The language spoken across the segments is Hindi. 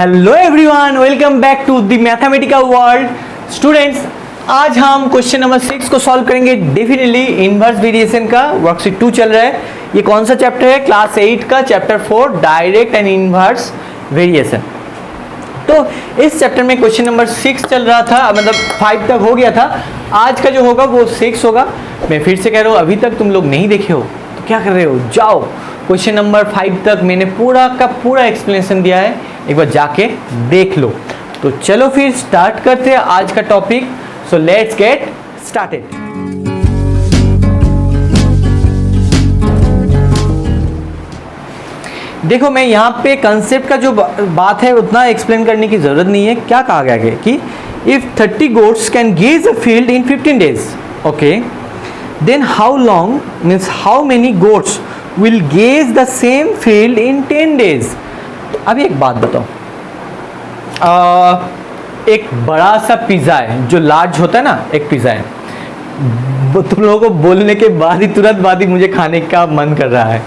Hello everyone, welcome back to the mathematical world. Students, आज हम क्वेश्चन नंबर 6 को सॉल्व करेंगे। डेफिनेटली इनवर्स वेरिएशन का वर्कशीट 2 चल रहा है। ये कौन सा चैप्टर है? क्लास 8 का chapter 4 direct and inverse variation. तो इस चैप्टर में क्वेश्चन नंबर 6 चल रहा था, मतलब 5 तक हो गया था। आज का जो होगा वो 6 होगा। मैं फिर से कह रहा हूँ, अभी तक तुम लोग नहीं देखे हो तो क्या कर रहे हो, जाओ क्वेश्चन नंबर 5 तक मैंने पूरा का पूरा एक्सप्लेनेशन दिया है, एक बार जाके देख लो। तो चलो फिर स्टार्ट करते हैं आज का topic. So let's get started. देखो, मैं यहाँ पे कंसेप्ट का जो बात है उतना एक्सप्लेन करने की जरूरत नहीं है। क्या कहा गया है कि if 30 goats can graze a field in 15 days, okay, then how long means how many goats will graze the same field in 10 days। अभी एक बात बताओ, एक बड़ा सा पिज़्ज़ा है जो लार्ज होता है ना, एक पिज़्ज़ा है, तुम लोगों को बोलने के बाद ही तुरंत बाद ही मुझे खाने का मन कर रहा है।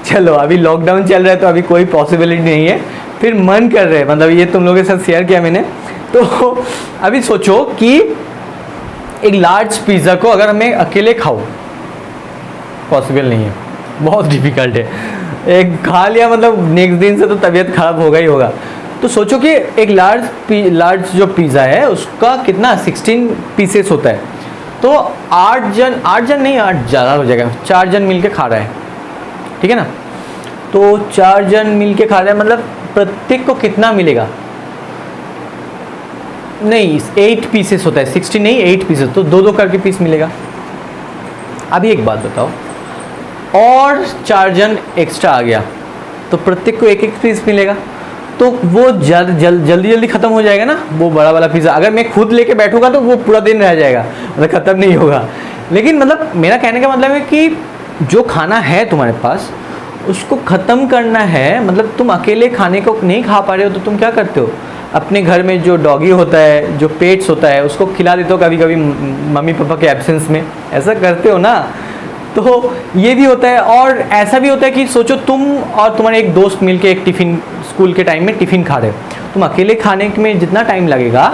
चलो, अभी लॉकडाउन चल रहा है तो अभी कोई पॉसिबिलिटी नहीं है, फिर मन कर रहा है, मतलब ये तुम लोगों के साथ शेयर किया मैंने। तो अभी सोचो कि एक लार्ज पिज़्ज़ा को अगर मैं अकेले खाऊं, पॉसिबल नहीं है, बहुत डिफिकल्ट है। एक खा लिया मतलब नेक्स्ट दिन से तो तबीयत खराब होगा ही होगा। तो सोचो कि एक लार्ज जो पिज़्ज़ा है उसका कितना 16 पीसेस होता है। तो 8 जन नहीं, 8 ज़्यादा हो जाएगा, 4 जन मिल के खा रहा है, ठीक है ना। तो 4 जन मिल के खा रहे हैं, मतलब प्रत्येक को कितना मिलेगा? नहीं, 8 पीसेस होता है, 16 नहीं 8 पीसेस, तो 2-2 करके पीस मिलेगा। अभी एक बात बताओ, और 4 जन एक्स्ट्रा आ गया तो प्रत्येक को 1-1 पीस मिलेगा, तो वो जल्दी ख़त्म हो जाएगा ना वो बड़ा वाला पिज़्ज़ा। अगर मैं खुद लेके बैठूंगा तो वो पूरा दिन रह जाएगा, मतलब ख़त्म नहीं होगा। लेकिन मतलब मेरा कहने का मतलब है कि जो खाना है तुम्हारे पास उसको ख़त्म करना है, मतलब तुम अकेले खाने को नहीं खा पा रहे हो तो तुम क्या करते हो, अपने घर में जो डॉगी होता है, जो पेट्स होता है, उसको खिला देते हो कभी कभी मम्मी पापा के एब्सेंस में, ऐसा करते हो ना। तो ये भी होता है। और ऐसा भी होता है कि सोचो तुम और तुम्हारे एक दोस्त मिलके एक टिफ़िन, स्कूल के टाइम में टिफ़िन खा रहे हो। तुम अकेले खाने में जितना टाइम लगेगा,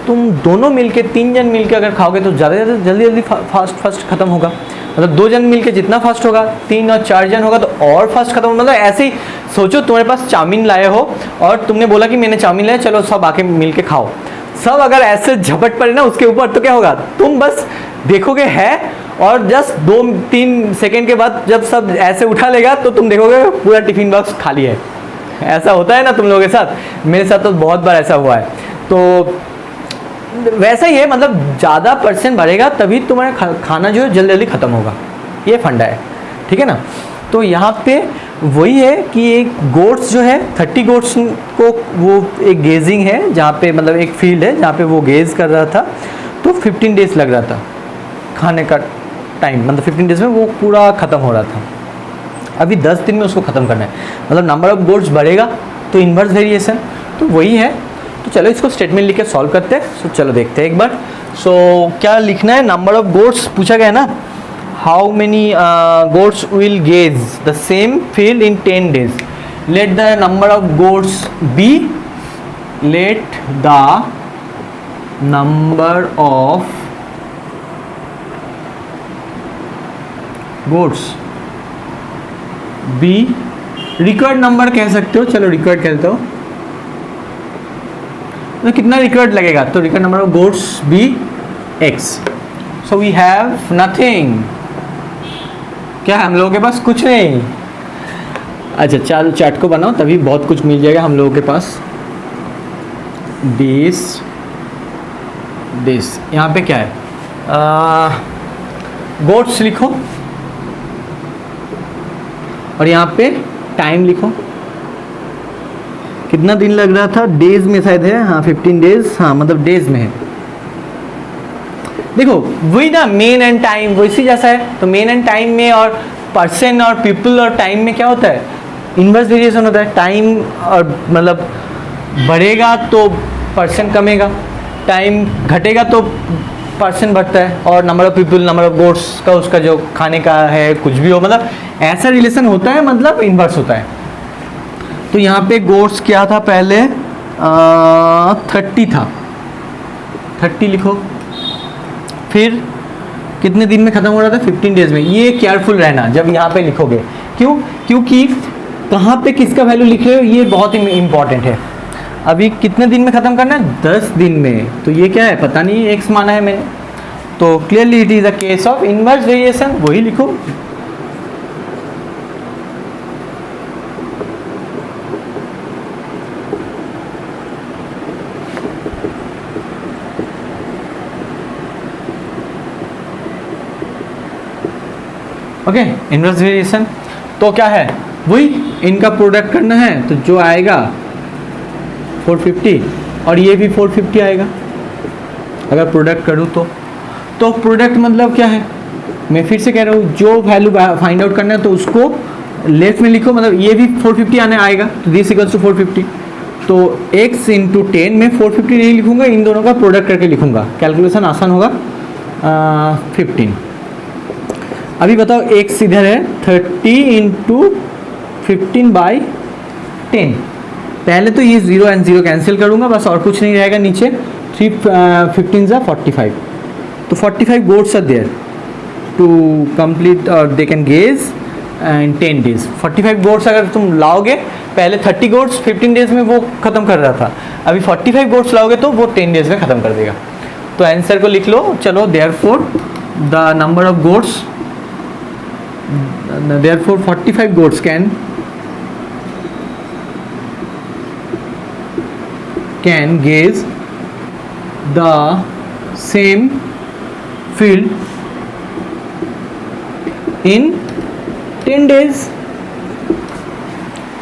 तुम दोनों मिलके 3 जन मिलके अगर खाओगे तो ज़्यादा जल्दी फास्ट ख़त्म होगा। मतलब 2 जन मिलके जितना फास्ट होगा, 3 और 4 जन होगा तो और फास्ट खत्म। मतलब ऐसे ही सोचो, तुम्हारे पास चाउमीन लाए हो और तुमने बोला कि मैंने चाउमीन लाया, चलो सब आके मिलके खाओ। सब अगर ऐसे झपट पड़े ना उसके ऊपर तो क्या होगा, तुम बस देखोगे है और जस्ट 2-3 सेकेंड के बाद जब सब ऐसे उठा लेगा तो तुम देखोगे पूरा टिफिन बॉक्स खाली है। ऐसा होता है ना तुम लोगों के साथ, मेरे साथ तो बहुत बार ऐसा हुआ है। तो वैसा ही है, मतलब ज़्यादा परसेंट बढ़ेगा तभी तुम्हारा खाना जो है जल्दी ख़त्म होगा, ये फंडा है, ठीक है ना। तो यहाँ पे वही है कि एक गोट्स जो है 30 गोट्स को वो एक गेजिंग है, जहाँ पे मतलब एक फील्ड है जहाँ पे वो गेज कर रहा था, तो 15 डेज लग रहा था खाने का टाइम, मतलब 15 डेज में वो पूरा ख़त्म हो रहा था। अभी 10 दिन में उसको ख़त्म करना है, मतलब नंबर ऑफ गोट्स बढ़ेगा तो इन्वर्स वेरिएशन तो वही है। तो चलो इसको स्टेटमेंट लिख के सॉल्व करते हैं। सो चलो देखते हैं एक बार। सो क्या लिखना है, नंबर ऑफ गोट्स पूछा गया है ना, how many goats will graze the same field in 10 days। Let the number of goats be, let the number of goats be, required number कह सकते हो, चलो रिक्वायर्ड कहते हो, तो कितना रिक्वायर्ड लगेगा, तो required number of goats be x। So we have nothing, क्या हम लोगों के पास कुछ नहीं। अच्छा चलो चैट को बनाओ, तभी बहुत कुछ मिल जाएगा हम लोगों के पास। दिस यहाँ पे क्या है, गोट्स लिखो और यहाँ पे टाइम लिखो, कितना दिन लग रहा था, डेज में शायद है, हाँ 15 डेज, हाँ मतलब डेज में है। देखो वही ना, मेन एंड टाइम वैसी जैसा है। तो मेन एंड टाइम में और पर्सन और पीपल और टाइम में क्या होता है, इन्वर्स वेरिएशन होता है। टाइम और मतलब बढ़ेगा तो पर्सन कमेगा, टाइम घटेगा तो पर्सन बढ़ता है, और number of people, number of goats का उसका जो खाने का है कुछ भी हो, मतलब ऐसा रिलेशन होता है, मतलब इन्वर्स होता है। तो यहाँ पे गोट्स क्या था पहले 30 था, 30 लिखो। फिर कितने दिन में ख़त्म हो रहा था? 15 डेज में। ये केयरफुल रहना जब यहाँ पे लिखोगे। क्यों? क्योंकि कहाँ पे किसका वैल्यू लिख रहे हो ये बहुत ही इम्पॉर्टेंट है। अभी कितने दिन में ख़त्म करना है? 10 दिन में। तो ये क्या है पता नहीं, एक्स माना है मैंने, तो clearly it is a case of inverse variation, वही लिखो। ओके, इनवर्स वेरिएशन तो क्या है? वही इनका प्रोडक्ट करना है, तो जो आएगा 450 और ये भी 450 आएगा अगर प्रोडक्ट करूँ तो प्रोडक्ट मतलब क्या है? मैं फिर से कह रहा हूँ, जो वैल्यू फाइंड आउट करना है तो उसको लेफ्ट में लिखो, मतलब ये भी 450 आने आएगा, तो दिस इक्वल्स टू 450। तो x इंटू 10 में 450 नहीं लिखूंगा, इन दोनों का प्रोडक्ट करके लिखूंगा, कैलकुलेशन आसान होगा। 15। अभी बताओ x इधर है, 30 इंटू 15/10। पहले तो ये 0 एंड 0 कैंसिल करूंगा बस, और कुछ नहीं रहेगा नीचे। 3 15 = 45, तो 45 goats are there to complete or they can gaze in 10 days। 45 goats अगर तुम लाओगे, पहले 30 goats 15 डेज में वो ख़त्म कर रहा था, अभी 45 goats लाओगे तो वो 10 डेज में ख़त्म कर देगा। तो आंसर को लिख लो, चलो। therefore the number of goats, therefore 45 goats can gaze the same field in 10 days।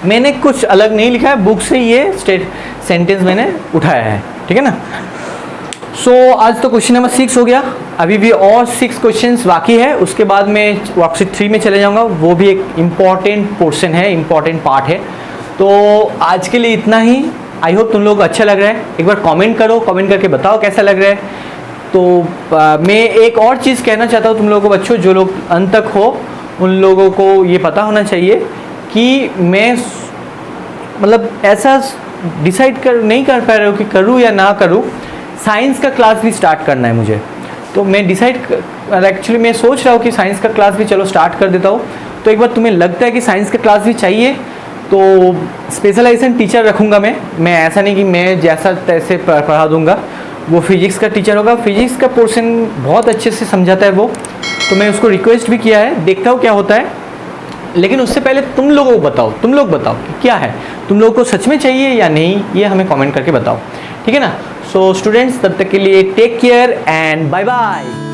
मैंने कुछ अलग नहीं लिखा है, बुक से ये सेंटेंस मैंने उठाया है, ठीक है ना। सो आज तो क्वेश्चन नंबर 6 हो गया, अभी भी और 6 क्वेश्चंस बाकी है, उसके बाद मैं वर्कशीट 3 में चले जाऊंगा। वो भी एक इम्पॉर्टेंट पोर्शन है, इम्पॉर्टेंट पार्ट है। तो आज के लिए इतना ही। आई होप तुम लोगों को अच्छा लग रहा है। एक बार कमेंट करो, कमेंट करके बताओ कैसा लग रहा है। तो मैं एक और चीज़ कहना चाहता हूँ तुम लोगों को बच्चों, जो लोग अंत तक हो उन लोगों को ये पता होना चाहिए कि मैं मतलब ऐसा डिसाइड नहीं कर पा रहा हूँ कि करूँ या ना करूँ। साइंस का क्लास भी स्टार्ट करना है मुझे, तो मैं एक्चुअली मैं सोच रहा हूँ कि साइंस का क्लास भी चलो स्टार्ट कर देता हूँ। तो एक बार तुम्हें लगता है कि साइंस का क्लास भी चाहिए तो स्पेशलाइजेशन टीचर रखूँगा मैं ऐसा नहीं कि मैं जैसा तैसे पढ़ा दूँगा। वो फिजिक्स का टीचर होगा, फिजिक्स का पोर्शन बहुत अच्छे से समझाता है वो, तो मैं उसको रिक्वेस्ट भी किया है, देखता हूँ क्या होता है। लेकिन उससे पहले तुम लोगों को बताओ, तुम लोग बताओ कि क्या है, तुम लोगों को सच में चाहिए या नहीं, ये हमें कमेंट करके बताओ, ठीक है ना। सो स्टूडेंट्स, तब तक के लिए take care and bye bye.